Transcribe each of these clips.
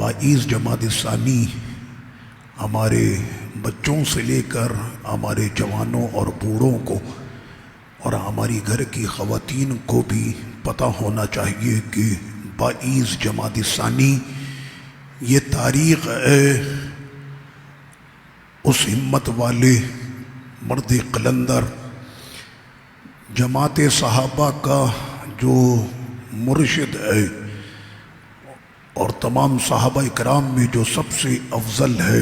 22 جمادی ثانی ہمارے بچوں سے لے کر ہمارے جوانوں اور بوڑھوں کو اور ہماری گھر کی خواتین کو بھی پتہ ہونا چاہیے کہ 22 جمادی ثانی یہ تاریخ ہے اس ہمت والے مرد قلندر جماعت صحابہ کا جو مرشد ہے اور تمام صحابہ کرام میں جو سب سے افضل ہے،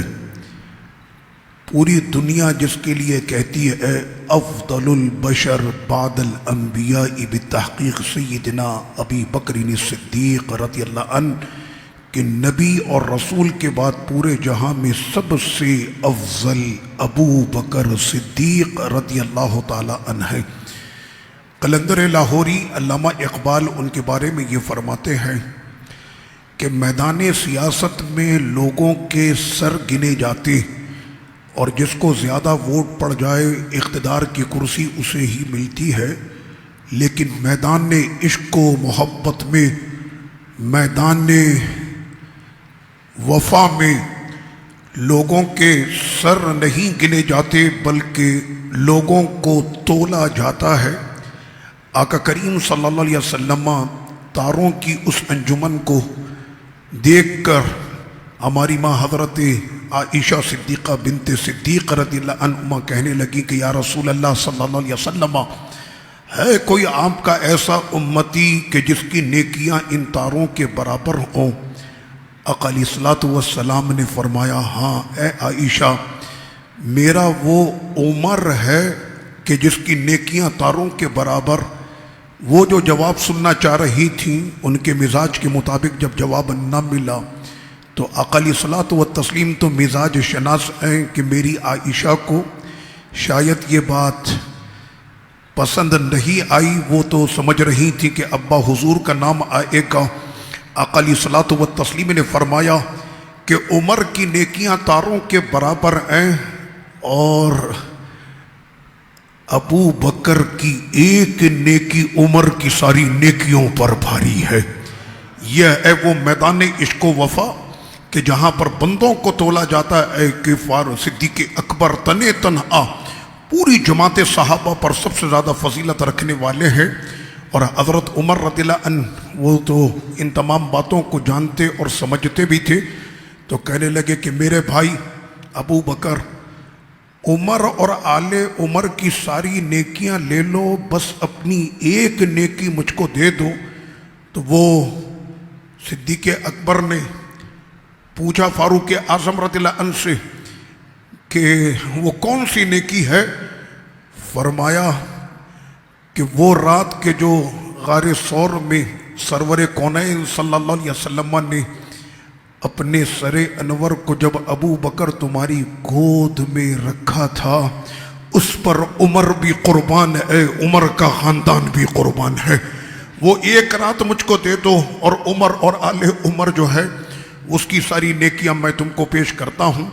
پوری دنیا جس کے لیے کہتی ہے افضل البشر بعد الانبیاء بالتحقیق سیدنا ابی بکر صدیق رضی اللہ عنہ کہ نبی اور رسول کے بعد پورے جہاں میں سب سے افضل ابو بکر صدیق رضی اللہ تعالی عنہ ہے۔ قلندر لاہوری علامہ اقبال ان کے بارے میں یہ فرماتے ہیں کہ میدان سیاست میں لوگوں کے سر گنے جاتے اور جس کو زیادہ ووٹ پڑ جائے اقتدار کی کرسی اسے ہی ملتی ہے، لیکن میدان عشق و محبت میں، میدان وفا میں لوگوں کے سر نہیں گنے جاتے بلکہ لوگوں کو تولا جاتا ہے۔ آقا کریم صلی اللہ علیہ وسلم تاروں کی اس انجمن کو دیکھ کر ہماری ماں حضرت عائشہ صدیقہ بنت صدیق رضی اللہ عنہما کہنے لگی کہ یا رسول اللہ صلی اللہ علیہ وسلم، ہے کوئی آپ کا ایسا امتی کہ جس کی نیکیاں ان تاروں کے برابر ہوں؟ آقا علیہ الصلوۃ والسلام نے فرمایا ہاں اے عائشہ، میرا وہ عمر ہے کہ جس کی نیکیاں تاروں کے برابر۔ وہ جو جواب سننا چاہ رہی تھیں ان کے مزاج کے مطابق جب جواب نہ ملا تو آقا علیہ الصلوۃ والتسلیم تو مزاج شناس ہیں کہ میری عائشہ کو شاید یہ بات پسند نہیں آئی، وہ تو سمجھ رہی تھی کہ ابا حضور کا نام آئے گا۔ آقا علیہ الصلوۃ والتسلیم نے فرمایا کہ عمر کی نیکیاں تاروں کے برابر ہیں اور ابو بکر کی ایک نیکی عمر کی ساری نیکیوں پر بھاری ہے۔ یہ ہے وہ میدان عشق و وفا کہ جہاں پر بندوں کو تولا جاتا ہے کہ صدیق اکبر تنے تنہا پوری جماعت صحابہ پر سب سے زیادہ فضیلت رکھنے والے ہیں، اور حضرت عمر رضی اللہ عنہ وہ تو ان تمام باتوں کو جانتے اور سمجھتے بھی تھے، تو کہنے لگے کہ میرے بھائی ابو بکر، عمر اور آل عمر کی ساری نیکیاں لے لو، بس اپنی ایک نیکی مجھ کو دے دو۔ تو وہ صدیق اکبر نے پوچھا فاروق اعظم رضی اللہ عنہ سے کہ وہ کون سی نیکی ہے؟ فرمایا کہ وہ رات کے جو غار ثور میں سرور کونین صلی اللہ علیہ وسلم نے اپنے سر انور کو جب ابو بکر تمہاری گود میں رکھا تھا، اس پر عمر بھی قربان ہے، عمر کا خاندان بھی قربان ہے، وہ ایک رات مجھ کو دے دو اور عمر اور آل عمر جو ہے اس کی ساری نیکیاں میں تم کو پیش کرتا ہوں۔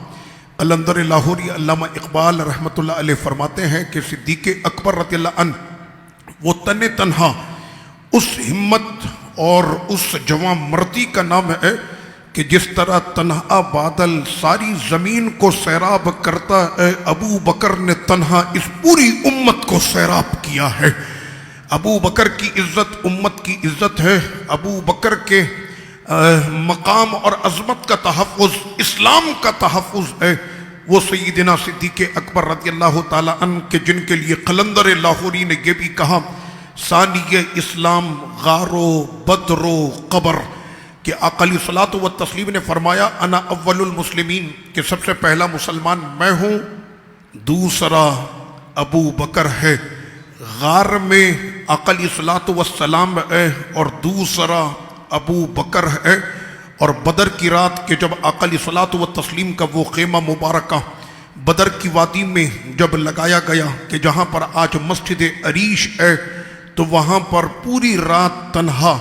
قلندر لاہوری علامہ اقبال رحمۃ اللہ علیہ فرماتے ہیں کہ صدیق اکبر رضی اللہ عنہ وہ تن تنہا اس ہمت اور اس جواں مردی کا نام ہے کہ جس طرح تنہا بادل ساری زمین کو سیراب کرتا ہے، ابو بکر نے تنہا اس پوری امت کو سیراب کیا ہے۔ ابو بکر کی عزت امت کی عزت ہے، ابو بکر کے مقام اور عظمت کا تحفظ اسلام کا تحفظ ہے۔ وہ سیدنا صدیق اکبر رضی اللہ تعالی عنہ کے جن کے لیے قلندر لاہوری نے یہ بھی کہا ثانی اسلام غار و بدر و قبر، کہ آقا علیہ الصلوۃ والتسلیم نے فرمایا انا اول المسلمین، کہ سب سے پہلا مسلمان میں ہوں، دوسرا ابو بکر ہے۔ غار میں آقا علیہ الصلوۃ والسلام ہے اور دوسرا ابو بکر ہے، اور بدر کی رات کہ جب آقا علیہ الصلوۃ والتسلیم کا وہ خیمہ مبارکہ بدر کی وادی میں جب لگایا گیا کہ جہاں پر آج مسجد عریش ہے، تو وہاں پر پوری رات تنہا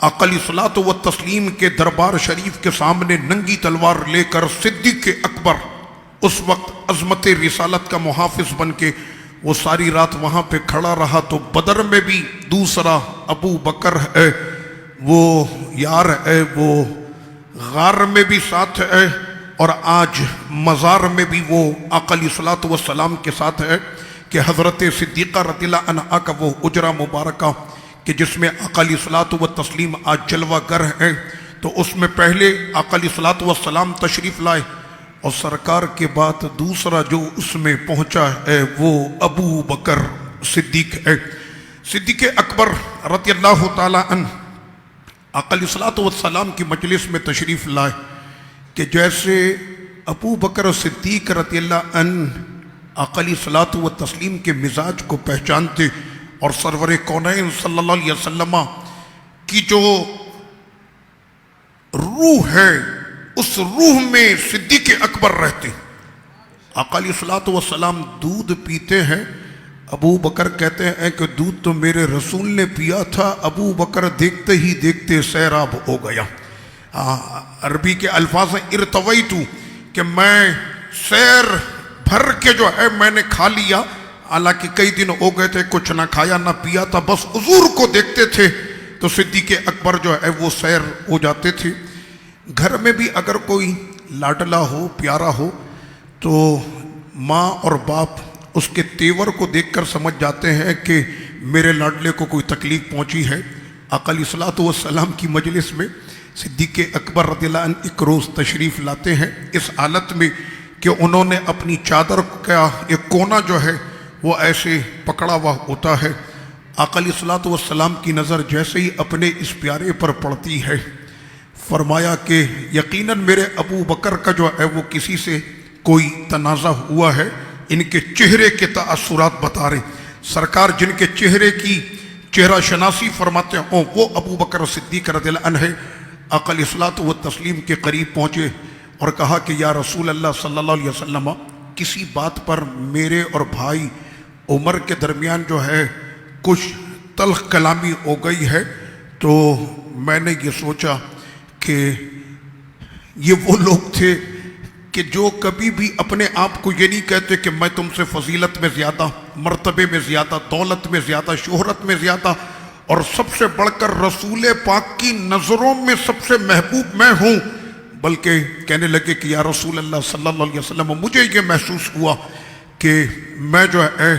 آقا علیہ الصلوۃ والتسلیم کے دربار شریف کے سامنے ننگی تلوار لے کر صدیق اکبر اس وقت عظمت رسالت کا محافظ بن کے وہ ساری رات وہاں پہ کھڑا رہا۔ تو بدر میں بھی دوسرا ابو بکر ہے، وہ یار ہے، وہ غار میں بھی ساتھ ہے اور آج مزار میں بھی وہ آقا علیہ الصلوۃ والسلام کے ساتھ ہے کہ حضرت صدیقہ رضی اللہ عنہا کا وہ اجرا مبارکہ کہ جس میں آقا علیہ الصلوۃ والتسلیم آج جلوہ گر ہیں، تو اس میں پہلے آقا علیہ الصلوۃ والسلام تشریف لائے اور سرکار کے بعد دوسرا جو اس میں پہنچا ہے وہ ابو بکر صدیق ہے۔ صدیق اکبر رضی اللہ تعالیٰ عنہ آقا علیہ الصلوۃ والسلام کی مجلس میں تشریف لائے کہ جیسے ابو بکر صدیق رضی اللہ عنہ آقا علیہ الصلوۃ والتسلیم کے مزاج کو پہچانتے اور سرور کونین صلی اللہ علیہ وسلم کی جو روح ہے اس روح میں صدیق اکبر رہتے۔ آقا علیہ الصلوۃ والسلام دودھ پیتے ہیں، ابو بکر کہتے ہیں کہ دودھ تو میرے رسول نے پیا تھا، ابو بکر دیکھتے ہی دیکھتے سیراب ہو گیا۔ عربی کے الفاظ ہیں ارتویتو کہ میں سیر بھر کے جو ہے میں نے کھا لیا، حالانکہ کئی دن ہو گئے تھے کچھ نہ کھایا نہ پیا تھا، بس حضور کو دیکھتے تھے تو صدیق اکبر جو ہے وہ سیر ہو جاتے تھے۔ گھر میں بھی اگر کوئی لاڈلا ہو پیارا ہو تو ماں اور باپ اس کے تیور کو دیکھ کر سمجھ جاتے ہیں کہ میرے لاڈلے کو کوئی تکلیف پہنچی ہے۔ آقا علیہ الصلوۃ والسلام کی مجلس میں صدیق اکبر رضی اللہ عنہ ایک روز تشریف لاتے ہیں اس حالت میں کہ انہوں نے اپنی چادر کا ایک کونا جو ہے وہ ایسے پکڑا ہوا ہوتا ہے۔ آقا علیہ الصلوۃ والسلام کی نظر جیسے ہی اپنے اس پیارے پر پڑتی ہے، فرمایا کہ یقیناً میرے ابو بکر کا جو ہے وہ کسی سے کوئی تنازع ہوا ہے، ان کے چہرے کے تاثرات بتا رہے۔ سرکار جن کے چہرے کی چہرہ شناسی فرماتے ہوں وہ ابو بکر صدیق رضی اللہ عنہ ہے۔ آقا علیہ الصلوۃ والتسلیم کے قریب پہنچے اور کہا کہ یا رسول اللہ صلی اللہ علیہ وسلم، کسی بات پر میرے اور بھائی عمر کے درمیان جو ہے کچھ تلخ کلامی ہو گئی ہے، تو میں نے یہ سوچا کہ یہ وہ لوگ تھے کہ جو کبھی بھی اپنے آپ کو یہ نہیں کہتے کہ میں تم سے فضیلت میں زیادہ، مرتبے میں زیادہ، دولت میں زیادہ، شہرت میں زیادہ، اور سب سے بڑھ کر رسول پاک کی نظروں میں سب سے محبوب میں ہوں، بلکہ کہنے لگے کہ یا رسول اللہ صلی اللہ علیہ وسلم مجھے یہ محسوس ہوا کہ میں جو ہے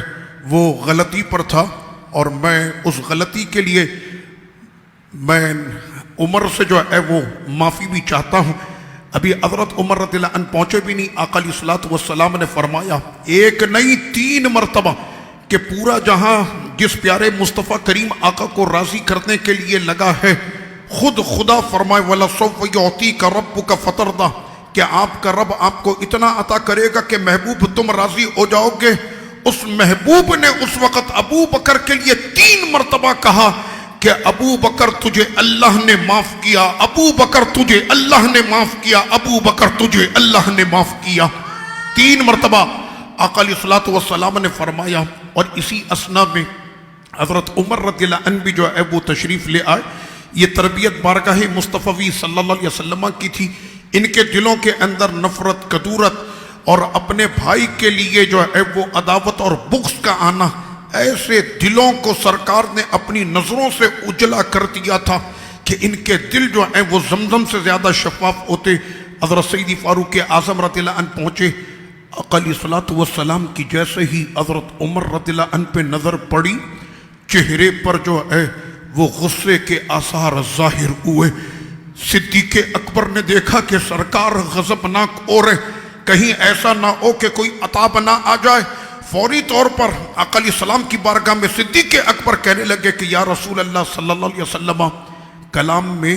وہ غلطی پر تھا اور میں اس غلطی کے لیے میں عمر سے جو ہے وہ معافی بھی چاہتا ہوں۔ ابھی حضرت عمر رضی اللہ عنہ پہنچے بھی نہیں، آقا علیہ الصلوۃ والسلام نے فرمایا ایک نہیں 3 مرتبہ کہ پورا جہاں جس پیارے مصطفیٰ کریم آقا کو راضی کرنے کے لیے لگا ہے، خود خدا فرمائے وَلَسَوْفَ يُعْطِيكَ رَبُّكَ فَتَرْضَىٰ کہ آپ کا رب آپ کو اتنا عطا کرے گا کہ محبوب تم راضی ہو جاؤ گے۔ اس محبوب نے اس وقت ابو بکر کے لیے 3 مرتبہ کہا کہ ابو بکر تجھے اللہ نے معاف کیا، ابو بکر تجھے اللہ نے معاف کیا، ابو بکر تجھے اللہ نے معاف کیا۔ 3 مرتبہ آقا علیہ الصلوۃ والسلام نے فرمایا، اور اسی اثنا میں حضرت عمر رضی اللہ عنہ بھی جو ہے وہ تشریف لے آئے۔ یہ تربیت بارگاہ مصطفی صلی اللہ علیہ وسلم کی تھی۔ ان کے دلوں کے اندر نفرت، کدورت اور اپنے بھائی کے لیے جو ہے وہ عداوت اور بغض کا آنا، ایسے دلوں کو سرکار نے اپنی نظروں سے اجلا کر دیا تھا کہ ان کے دل جو ہیں وہ زمزم سے زیادہ شفاف ہوتے۔ حضرت سیدی فاروق اعظم رضی اللہ عنہ پہنچے، آقا علیہ الصلوۃ والسلام کی جیسے ہی حضرت عمر رضی اللہ عنہ پہ نظر پڑی، چہرے پر جو ہے وہ غصے کے آثار ظاہر ہوئے۔ صدیق اکبر نے دیکھا کہ سرکار غضبناک ہو رہے، کہیں ایسا نہ ہو کہ کوئی عطاب نہ آ جائے۔ فوری طور پر آقا علیہ السلام کی بارگاہ میں صدیق اکبر کہنے لگے کہ یا رسول اللہ صلی اللہ علیہ وسلم، کلام میں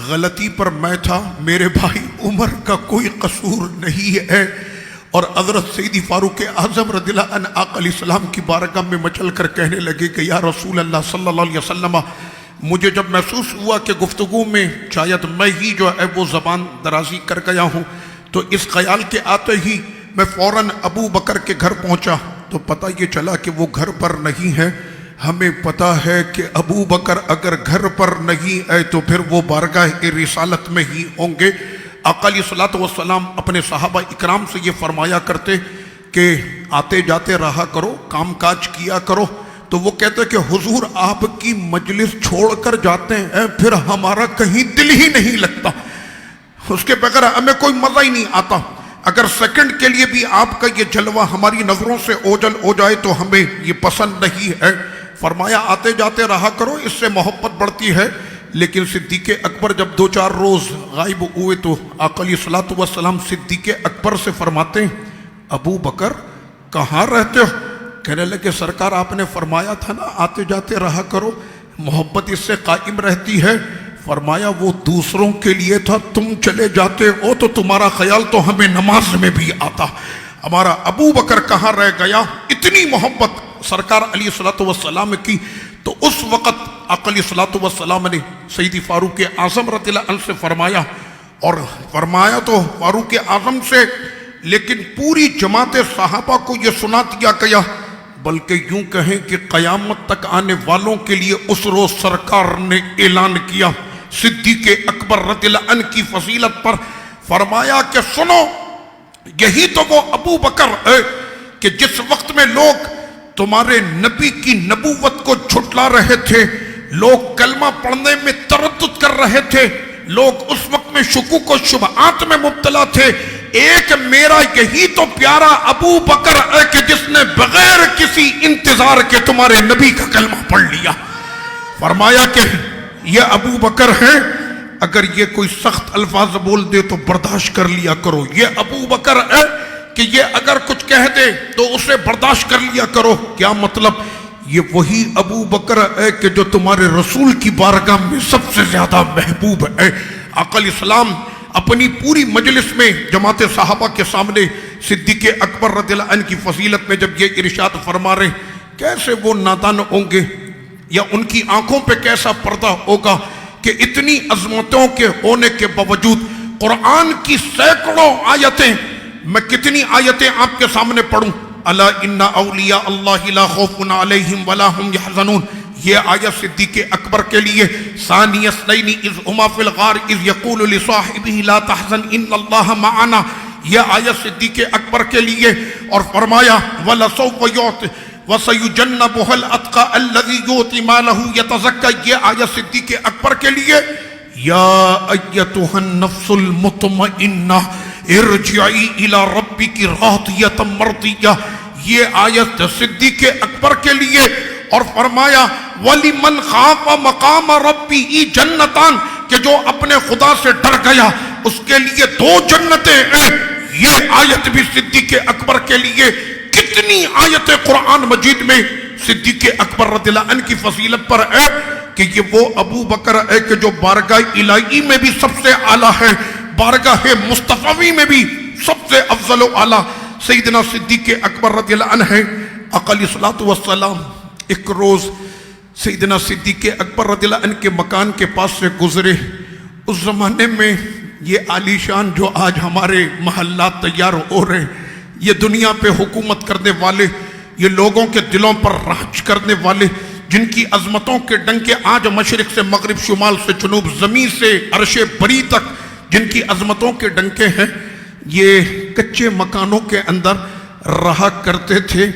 غلطی پر میں تھا، میرے بھائی عمر کا کوئی قصور نہیں ہے۔ اور حضرت سیدی فاروق اعظم رضی اللہ عنہ آقا علیہ السلام کی بارگاہ میں مچل کر کہنے لگے کہ یا رسول اللہ صلی اللہ علیہ وسلم، مجھے جب محسوس ہوا کہ گفتگو میں شاید میں ہی جو ہے وہ زبان درازی کر گیا ہوں، تو اس خیال کے آتے ہی میں فوراً ابو بکر کے گھر پہنچا، تو پتہ یہ چلا کہ وہ گھر پر نہیں ہے۔ ہمیں پتہ ہے کہ ابو بکر اگر گھر پر نہیں ہے تو پھر وہ بارگاہ رسالت میں ہی ہوں گے۔ آقا علیہ الصلوۃ والسلام اپنے صحابہ اکرام سے یہ فرمایا کرتے کہ آتے جاتے رہا کرو، کام کاج کیا کرو، تو وہ کہتے کہ حضور آپ کی مجلس چھوڑ کر جاتے ہیں پھر ہمارا کہیں دل ہی نہیں لگتا۔ اس کے بغیر ہمیں کوئی مزہ ہی نہیں آتا. اگر سیکنڈ کے لیے بھی آپ کا یہ جلوہ ہماری نظروں سے اوجھل ہو جائے تو ہمیں یہ پسند نہیں ہے. فرمایا آتے جاتے رہا کرو، اس سے محبت بڑھتی ہے. لیکن صدیق اکبر جب 2-4 روز غائب ہوئے تو آقا علیہ الصلوۃ والسلام صدیق اکبر سے فرماتے ہیں ابو بکر کہاں رہتے ہو؟ کہنے لگے سرکار آپ نے فرمایا تھا نا آتے جاتے رہا کرو، محبت اس سے قائم رہتی ہے. فرمایا وہ دوسروں کے لیے تھا، تم چلے جاتے ہو تو تمہارا خیال تو ہمیں نماز میں بھی آتا. ہمارا ابو بکر کہاں رہ گیا؟ اتنی محبت سرکار علیہ الصلوۃ والسلام کی. تو اس وقت آقا علیہ الصلوۃ والسلام نے سیدی فاروق اعظم رضی اللہ عنہ سے فرمایا، اور فرمایا تو فاروق اعظم سے، لیکن پوری جماعت صحابہ کو یہ سنا دیا گیا، بلکہ یوں کہیں کہ قیامت تک آنے والوں کے لیے اس روز سرکار نے اعلان کیا صدیق اکبر رضی اللہ عنہ کی فضیلت پر. فرمایا کہ سنو، یہی تو وہ ابو بکر ہے کہ جس وقت میں لوگ تمہارے نبی کی نبوت کو جھٹلا رہے تھے، لوگ کلمہ پڑھنے میں تردد کر رہے تھے، لوگ اس وقت میں شکوک و شبہات میں مبتلا تھے، ایک میرا یہی تو پیارا ابو بکر ہے کہ جس نے بغیر کسی انتظار کے تمہارے نبی کا کلمہ پڑھ لیا. فرمایا کہ یہ ابو بکر ہے، اگر یہ کوئی سخت الفاظ بول دے تو برداشت کر لیا کرو. یہ ابو بکر ہے کہ یہ اگر کچھ کہہ دے تو اسے برداشت کر لیا کرو. کیا مطلب؟ یہ وہی ابو بکر ہے کہ جو تمہارے رسول کی بارگاہ میں سب سے زیادہ محبوب ہے. آقا علیہ السلام اپنی پوری مجلس میں جماعت صحابہ کے سامنے صدیق اکبر رضی اللہ عنہ کی فضیلت میں جب یہ ارشاد فرما رہے، کیسے وہ نادان ہوں گے یا ان کی آنکھوں پہ کیسا پردہ ہوگا کہ اتنی عظمتوں کے ہونے کے باوجود قرآن کی سینکڑوں آیتیں، میں کتنی آیتیں آپ کے سامنے پڑھوں. الا ان اولیاء اللہ لا خوف علیہم ولا هم يحزنون، یہ آیت صدیق اکبر کے لیے. ثانی اثنین اذ هما فی الغار اذ یقول لصاحبہ لا تحزن ان اللہ معنا، یہ آیت صدیق اکبر کے لیے. اور فرمایا ولسوف یعطی وسیجنبها الاتقى الذی یؤتی مالہ یتزکی، یہ آیت صدیق اکبر کے لیے. یا ایتها النفس المطمئنہ ارجعی الی ربک راضیۃ مرضیہ، یہ آیت صدیق اکبر کے لیے. اور فرمایا وَلِمَنْ خَافَ مَقَامَ رَبِّهِ جَنَّتان، کہ جو اپنے خدا سے ڈر گیا اس کے لیے 2 جنتیں ہیں. یہ آیت بھی صدیق اکبر کے لیے. کتنی آیت قرآن مجید میں صدیق اکبر رضی اللہ عنہ کی فضیلت پر ہے کہ یہ وہ ابو بکر ہے کہ جو بارگاہ الہی میں بھی سب سے اعلیٰ ہے، بارگاہ مصطفی میں بھی سب سے افضل و اعلیٰ سیدنا صدیق اکبر رضی اللہ عنہ ہے. آقا علیہ الصلوۃ والسلام ایک روز سیدنا صدیق اکبر رضی اللہ عنہ کے مکان کے پاس سے گزرے. اس زمانے میں یہ عالی شان جو آج ہمارے محلات تیار ہو رہے، یہ دنیا پہ حکومت کرنے والے، یہ لوگوں کے دلوں پر راج کرنے والے، جن کی عظمتوں کے ڈنکے آج مشرق سے مغرب، شمال سے جنوب، زمین سے عرش بری تک جن کی عظمتوں کے ڈنکے ہیں، یہ کچے مکانوں کے اندر رہا کرتے تھے.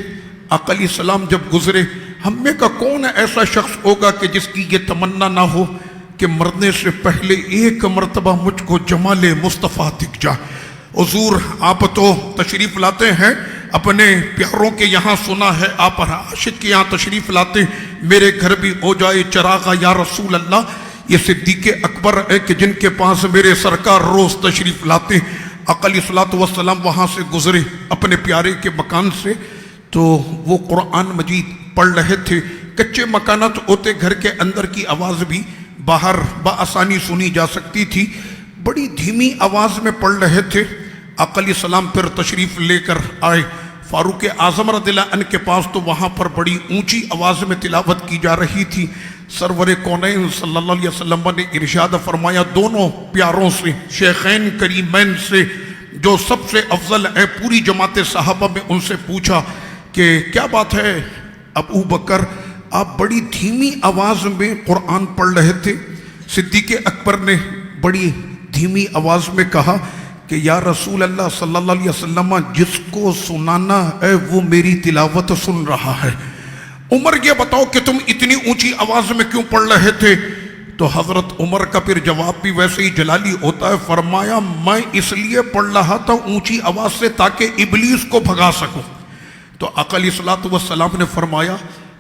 آقا علیہ السلام جب گزرے، ہم میں کا کون ایسا شخص ہوگا کہ جس کی یہ تمنا نہ ہو کہ مرنے سے پہلے ایک مرتبہ مجھ کو جمال مصطفیٰ دکھ جائے. حضور آپ تو تشریف لاتے ہیں اپنے پیاروں کے یہاں، سنا ہے آپ عاشق کے یہاں تشریف لاتے، میرے گھر بھی ہو جائے چراغا یا رسول اللہ. یہ صدیق اکبر ہے کہ جن کے پاس میرے سرکار روز تشریف لاتے. آقا علیہ الصلوۃ والسلام وہاں سے گزرے اپنے پیارے کے مکان سے، تو وہ قرآن مجید پڑھ رہے تھے. کچے مکانات ہوتے، گھر کے اندر کی آواز بھی باہر بآسانی سنی جا سکتی تھی، بڑی دھیمی آواز میں پڑھ رہے تھے. آقا علیہ السلام پھر تشریف لے کر آئے فاروق اعظم رضی اللہ عنہ کے پاس، تو وہاں پر بڑی اونچی آواز میں تلاوت کی جا رہی تھی. سرور کونین صلی اللہ علیہ وسلم نے ارشاد فرمایا دونوں پیاروں سے، شیخین کریمین سے جو سب سے افضل ہے پوری جماعت صحابہ میں، ان سے پوچھا کہ کیا بات ہے ابو بکر، آپ بڑی دھیمی آواز میں قرآن پڑھ رہے تھے؟ صدیق اکبر نے بڑی دھیمی آواز میں کہا کہ یا رسول اللہ صلی اللہ علیہ وسلم، جس کو سنانا ہے وہ میری تلاوت سن رہا ہے. عمر یہ بتاؤ کہ تم اتنی اونچی آواز میں کیوں پڑھ رہے تھے؟ تو حضرت عمر کا پھر جواب بھی ویسے ہی جلالی ہوتا ہے، فرمایا میں اس لیے پڑھ رہا تھا اونچی آواز سے تاکہ ابلیس کو بھگا سکوں۔ تو آقا علیہ الصلوۃ والسلام نے فرمایا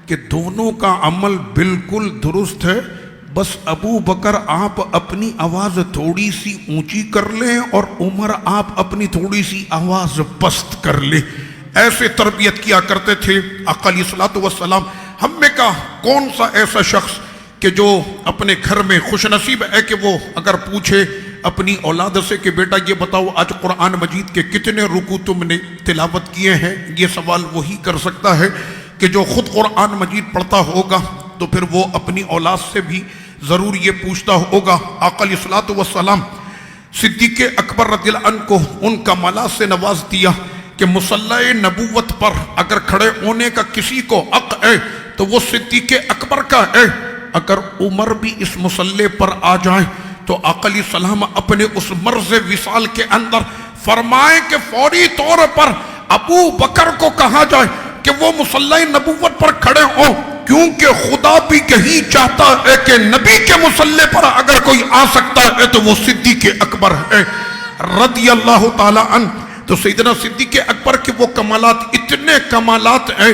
کہ دونوں کا عمل بالکل درست ہے، بس ابو بکر آپ اپنی آواز تھوڑی سی اونچی کر لیں اور عمر آپ اپنی تھوڑی سی آواز پست کر لیں۔ ایسے تربیت کیا کرتے تھے آقا علیہ الصلوۃ والسلام۔ ہم میں کا کون سا ایسا شخص کہ جو اپنے گھر میں خوش نصیب ہے کہ وہ اگر پوچھے اپنی اولاد سے کہ بیٹا یہ بتاؤ آج قرآن مجید کے کتنے رکوع تم نے تلاوت کیے ہیں، یہ سوال وہی کر سکتا ہے کہ جو خود قرآن مجید پڑھتا ہوگا، تو پھر وہ اپنی اولاد سے بھی ضرور یہ پوچھتا ہوگا۔ آقا علیہ الصلوۃ والسلام صدیق اکبر رضی اللہ عنہ کو ان کمالات سے نواز دیا کہ مصلی نبوت پر اگر کھڑے ہونے کا کسی کو حق ہے تو وہ صدیق اکبر کا ہے۔ اگر عمر بھی اس مصلی پر آ جائیں تو آقا علیہ السلام اپنے اس مرض وصال کے اندر فرمائیں کہ فوری طور پر ابو بکر کو کہا جائے کہ وہ مصلی نبوت پر کھڑے ہوں، کیونکہ خدا بھی یہی چاہتا ہے کہ نبی کے مصلی پر اگر کوئی آ سکتا ہے تو وہ صدیق اکبر ہے رضی اللہ تعالی عنہ۔ تو سیدنا صدیق اکبر کے وہ کمالات اتنے کمالات ہیں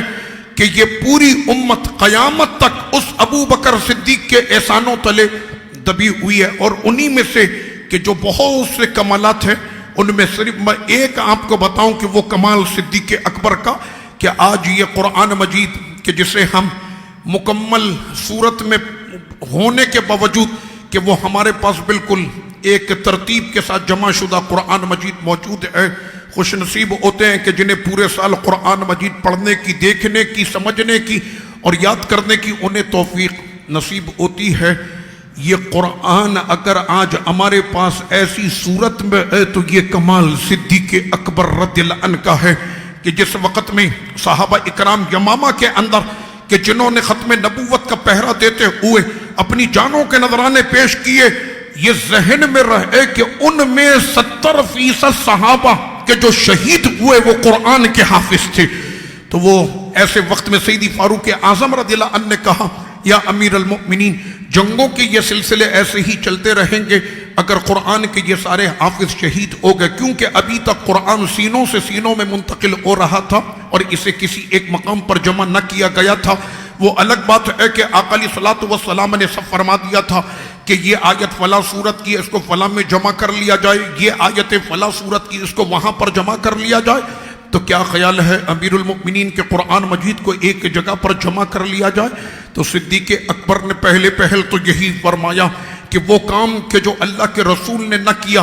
کہ یہ پوری امت قیامت تک اس ابو بکر صدیق کے احسانوں تلے دبی ہوئی ہے۔ اور انہی میں سے کہ جو بہت سے کمالات ہیں ان میں صرف میں ایک آپ کو بتاؤں کہ وہ کمال صدیق اکبر کا کہ آج یہ قرآن مجید کہ جسے ہم مکمل صورت میں ہونے کے باوجود کہ وہ ہمارے پاس بالکل ایک ترتیب کے ساتھ جمع شدہ قرآن مجید موجود ہے، خوش نصیب ہوتے ہیں کہ جنہیں پورے سال قرآن مجید پڑھنے کی، دیکھنے کی، سمجھنے کی اور یاد کرنے کی انہیں توفیق نصیب ہوتی ہے۔ یہ قرآن اگر آج ہمارے پاس ایسی صورت میں ہے تو یہ کمال صدیق اکبر رضی اللہ عنہ کا ہے کہ جس وقت میں صحابہ اکرام یمامہ کے اندر کہ جنہوں نے ختم نبوت کا پہرا دیتے ہوئے اپنی جانوں کے نذرانے پیش کیے، یہ ذہن میں رہے کہ ان میں 70% صحابہ کہ جو شہید ہوئے وہ قرآن کے حافظ تھے۔ تو وہ ایسے وقت میں سیدی فاروق اعظم رضی اللہ عنہ نے کہا یا امیر المؤمنین، جنگوں کے یہ سلسلے ایسے ہی چلتے رہیں گے اگر قرآن کے یہ سارے حافظ شہید ہو گئے، کیونکہ ابھی تک قرآن سینوں سے سینوں میں منتقل ہو رہا تھا اور اسے کسی ایک مقام پر جمع نہ کیا گیا تھا۔ وہ الگ بات ہے کہ آقا علیہ الصلوۃ والسلام نے سب فرما دیا تھا کہ یہ آیت فلاں صورت کی اس کو فلاں میں جمع کر لیا جائے، یہ آیت فلاں صورت کی اس کو وہاں پر جمع کر لیا جائے۔ تو کیا خیال ہے امیر المؤمنین کے قرآن مجید کو ایک جگہ پر جمع کر لیا جائے؟ تو صدیق اکبر نے پہلے پہل تو یہی فرمایا کہ وہ کام کہ جو اللہ کے رسول نے نہ کیا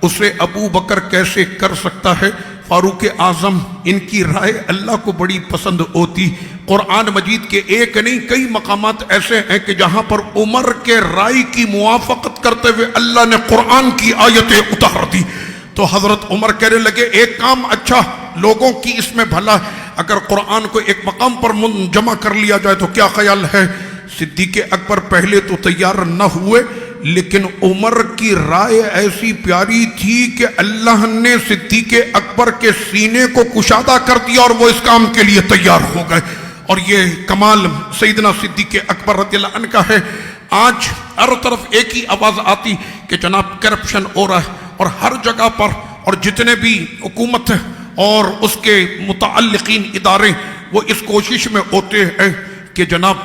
اسے ابو بکر کیسے کر سکتا ہے۔ فاروق اعظم ان کی رائے اللہ کو بڑی پسند ہوتی۔ قرآن مجید کے ایک نہیں کئی مقامات ایسے ہیں کہ جہاں پر عمر کے رائے کی موافقت کرتے ہوئے اللہ نے قرآن کی آیتیں اتار دی۔ تو حضرت عمر کہنے لگے ایک کام اچھا لوگوں کی اس میں بھلا، اگر قرآن کو ایک مقام پر جمع کر لیا جائے تو کیا خیال ہے؟ صدیق اکبر پہلے تو تیار نہ ہوئے، لیکن عمر کی رائے ایسی پیاری تھی کہ اللہ نے صدیق اکبر کے سینے کو کشادہ کر دیا اور وہ اس کام کے لیے تیار ہو گئے۔ اور یہ کمال سیدنا صدیق اکبر رضی اللہ عنہ کا ہے۔ آج ہر طرف ایک ہی آواز آتی کہ جناب کرپشن ہو رہا ہے، اور ہر جگہ پر اور جتنے بھی حکومت اور اس کے متعلقین ادارے وہ اس کوشش میں ہوتے ہیں کہ جناب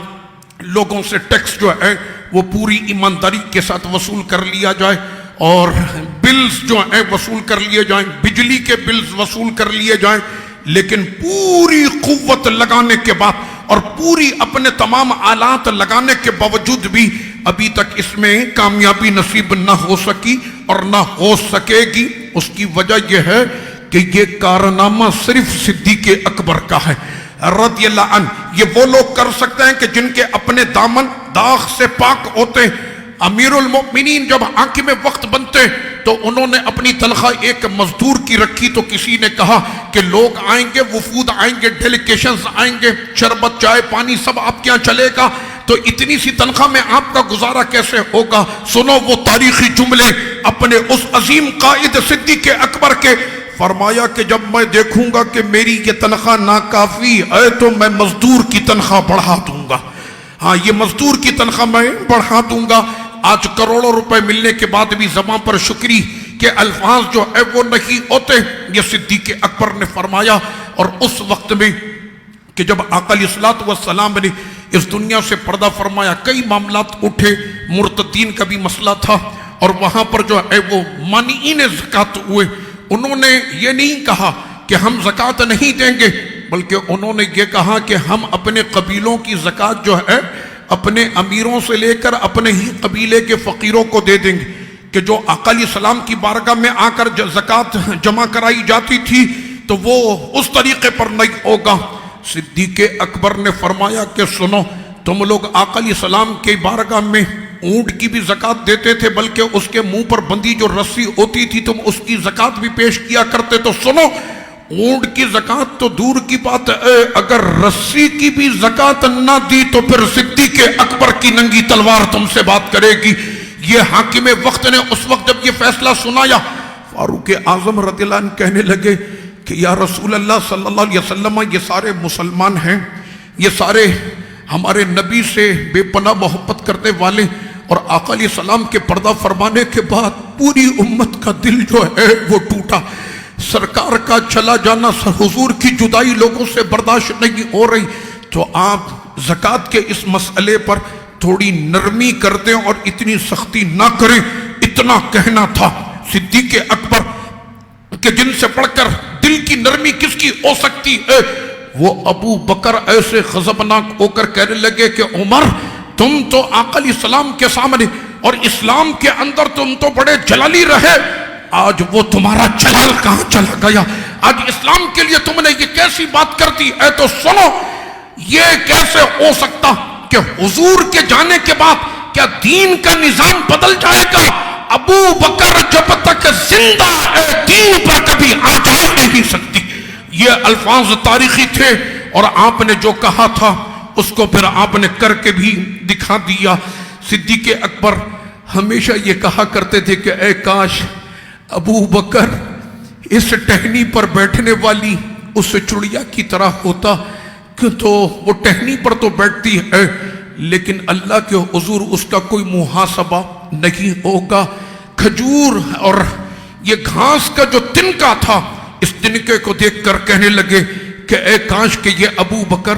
لوگوں سے ٹیکس جو ہے وہ پوری ایمانداری کے ساتھ وصول کر لیا جائے، اور بلز جو ہیں وصول کر لیے جائیں، بجلی کے بلز وصول کر لیے جائیں، لیکن پوری قوت لگانے کے بعد اور پوری اپنے تمام آلات لگانے کے باوجود بھی ابھی تک اس میں کامیابی نصیب نہ ہو سکی اور نہ ہو سکے گی۔ اس کی وجہ یہ ہے کہ یہ کارنامہ صرف صدیق اکبر کا ہے رضی اللہ عنہ۔ یہ وہ لوگ کر سکتے ہیں کہ جن کے اپنے دامن داغ سے پاک ہوتے ہیں۔ امیر المؤمنین جب حاکم وقت بنتے تو انہوں نے اپنی تنخواہ ایک مزدور کی رکھی، تو کسی نے کہا کہ لوگ آئیں گے، وفود آئیں گے، ڈیلیگیشنز آئیں گے، شربت چائے پانی سب آپ کے یہاں چلے گا، تو اتنی سی تنخواہ میں آپ کا گزارا کیسے ہوگا؟ سنو وہ تاریخی جملے اپنے اس عظیم قائد صدیق اکبر کے۔ فرمایا کہ جب میں دیکھوں گا کہ میری یہ تنخواہ ناکافی ہے تو میں مزدور کی تنخواہ بڑھا دوں گا۔ ہاں، یہ مزدور کی تنخواہ میں بڑھا دوں گا۔ آج کروڑوں روپے ملنے کے بعد بھی زبان پر شکری کے الفاظ جو ہے وہ نہیں ہوتے. یہ صدیق اکبر نے فرمایا. اور اس وقت میں کہ جب آقا علیہ الصلوۃ والسلام نے اس دنیا سے پردہ فرمایا، کئی معاملات اٹھے، مرتدین کا بھی مسئلہ تھا، اور وہاں پر جو ہے وہ مانعین زکوٰۃ ہوئے. انہوں نے یہ نہیں کہا کہ ہم زکوٰۃ نہیں دیں گے، بلکہ انہوں نے یہ کہا کہ ہم اپنے قبیلوں کی زکوٰۃ جو ہے اپنے امیروں سے لے کر اپنے ہی قبیلے کے فقیروں کو دے دیں گے. کہ جو آقا علیہ السلام کی بارگاہ میں آ کر زکوٰۃ جمع کرائی جاتی تھی تو وہ اس طریقے پر نہیں ہوگا. صدیق اکبر نے فرمایا کہ سنو، تم لوگ آقا علیہ السلام کے بارگاہ میں اونٹ کی بھی زکوٰۃ دیتے تھے، بلکہ اس کے منہ پر بندی جو رسی ہوتی تھی تم اس کی زکوٰۃ بھی پیش کیا کرتے. تو سنو، اونٹ کی زکوٰۃ تو دور کی بات ہے، اگر رسی کی بھی زکوٰۃ نہ دی تو پھر صدیق اکبر کی ننگی تلوار تم سے بات کرے گی. یہ حاکم وقت نے اس وقت جب یہ فیصلہ سنایا، فاروق اعظم رضی اللہ عنہ کہنے لگے کہ یا رسول اللہ صلی اللہ علیہ وسلم، یہ سارے مسلمان ہیں، یہ سارے ہمارے نبی سے بے پناہ محبت کرنے والے، اور آقا علیہ السلام کے پردہ فرمانے کے بعد پوری امت کا دل جو ہے وہ ٹوٹا. سرکار کا چلا جانا، حضور کی جدائی لوگوں سے برداشت نہیں ہو رہی، تو آپ زکوٰۃ کے اس مسئلے پر تھوڑی نرمی کر دیں اور اتنی سختی نہ کریں. اتنا کہنا تھا صدیق اکبر کہ جن سے پڑھ کر دل کی نرمی کس کی ہو سکتی ہے. وہ ابو بکر ایسے غضبناک ہو کر کہنے لگے کہ عمر، تم تو آقا علیہ السلام کے سامنے اور اسلام کے اندر تم تو بڑے جلالی رہے، آج وہ تمہارا جلال کہاں چلا گیا؟ آج اسلام کے لیے تم نے یہ کیسی بات کر دی ہے؟ تو سنو، یہ کیسے ہو سکتا کہ حضور کے جانے کے بعد کیا دین کا نظام بدل جائے گا؟ ابو بکر جب تک زندہ ہے دین پر کبھی آ جا نہیں سکتی. یہ الفاظ تاریخی تھے، اور آپ نے جو کہا تھا اس کو پھر آپ نے کر کے بھی دکھا دیا. صدیق اکبر ہمیشہ یہ کہا کرتے تھے کہ اے کاش ابو بکر اس ٹہنی پر بیٹھنے والی اس چڑیا کی طرح ہوتا، کہ تو وہ ٹہنی پر تو بیٹھتی ہے لیکن اللہ کے حضور اس کا کوئی محاسبہ نہیں ہوگا. کھجور اور یہ گھاس کا جو تنکا تھا، اس تنکے کو دیکھ کر کہنے لگے کہ اے کاش کہ یہ ابو بکر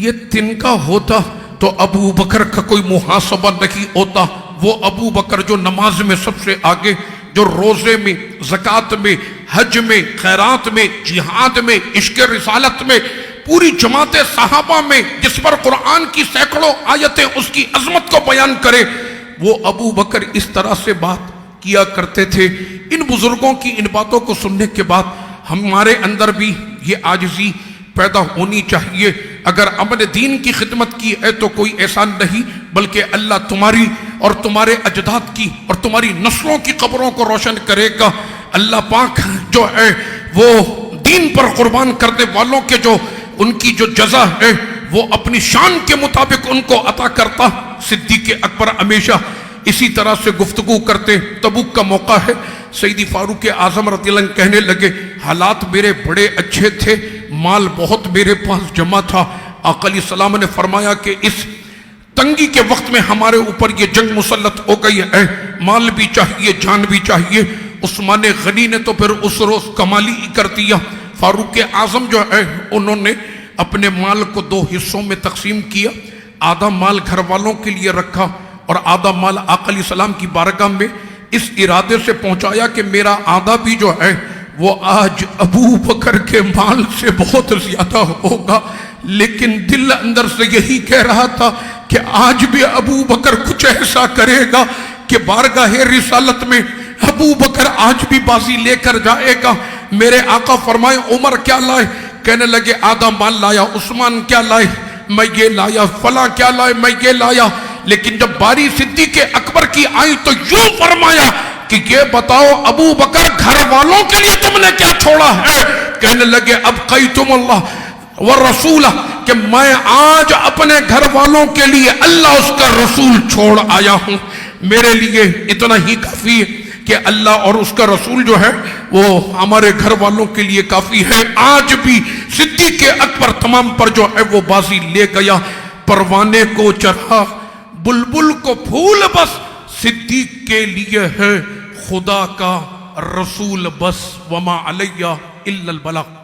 یہ تنکا ہوتا تو ابو بکر کا کوئی محاسبہ نہیں ہوتا. وہ ابو بکر جو نماز میں سب سے آگے، جو روزے میں، زکوٰۃ میں، حج میں، خیرات میں، جہاد میں، عشق رسالت میں، پوری جماعت صحابہ میں جس پر قرآن کی سینکڑوں آیتیں اس کی عظمت کو بیان کرے، وہ ابو بکر اس طرح سے بات کیا کرتے تھے. ان بزرگوں کی ان باتوں کو سننے کے بعد ہمارے اندر بھی یہ عاجزی پیدا ہونی چاہیے. اگر امن دین کی خدمت کی ہے تو کوئی احسان نہیں، بلکہ اللہ تمہاری اور تمہارے اجداد کی اور تمہاری نسلوں کی قبروں کو روشن کرے گا. اللہ پاک جو ہے وہ دین پر قربان کرنے والوں کے جو ان کی جو جزا ہے وہ اپنی شان کے مطابق ان کو عطا کرتا. صدیق اکبر ہمیشہ اسی طرح سے گفتگو کرتے. تبوک کا موقع ہے، سیدی فاروق اعظم رضی اللہ عنہ کہنے لگے حالات میرے بڑے اچھے تھے، مال بہت میرے پاس جمع تھا. آقا علیہ السلام نے فرمایا کہ اس تنگی کے وقت میں ہمارے اوپر یہ جنگ مسلط ہو گئی ہے، مال بھی چاہیے، جان بھی چاہیے. عثمان غنی نے تو پھر اس روز کمالی ہی کر دیا. فاروق اعظم جو ہے انہوں نے اپنے مال کو 2 حصوں میں تقسیم کیا. آدھا مال گھر والوں کے لیے رکھا اور آدھا مال آقا علیہ السلام کی بارگاہ میں اس ارادے سے پہنچایا کہ میرا آدھا بھی جو ہے وہ آج ابو بکر کے مال سے بہت زیادہ ہوگا. لیکن دل اندر سے یہی کہہ رہا تھا کہ آج بھی ابو بکر کچھ ایسا کرے گا کہ بارگاہ رسالت میں ابو بکر آج بھی بازی لے کر جائے گا. میرے آقا فرمائے عمر کیا لائے؟ کہنے لگے آدھا مال لایا. عثمان کیا لائے؟ میں یہ لایا. فلاں کیا لائے؟ میں یہ لایا. لیکن جب باری صدیق اکبر کی آئی تو یوں فرمایا کہ یہ بتاؤ ابو بکر گھر والوں کے لیے تم نے کیا چھوڑا ہے؟ کہنے لگے ابقیتم اللہ والرسول، کہ میں آج اپنے گھر والوں کے لیے اللہ اس کا رسول چھوڑ آیا ہوں. میرے لیے اتنا ہی کافی ہے کہ اللہ اور اس کا رسول جو ہے وہ ہمارے گھر والوں کے لیے کافی ہے. آج بھی صدیق اکبر تمام پر جو ہے وہ بازی لے گیا. پروانے کو چرا، بلبل کو پھول، بس صدیق کے لیے ہے خدا کا رسول بس، وما علیہ الا البلاغ۔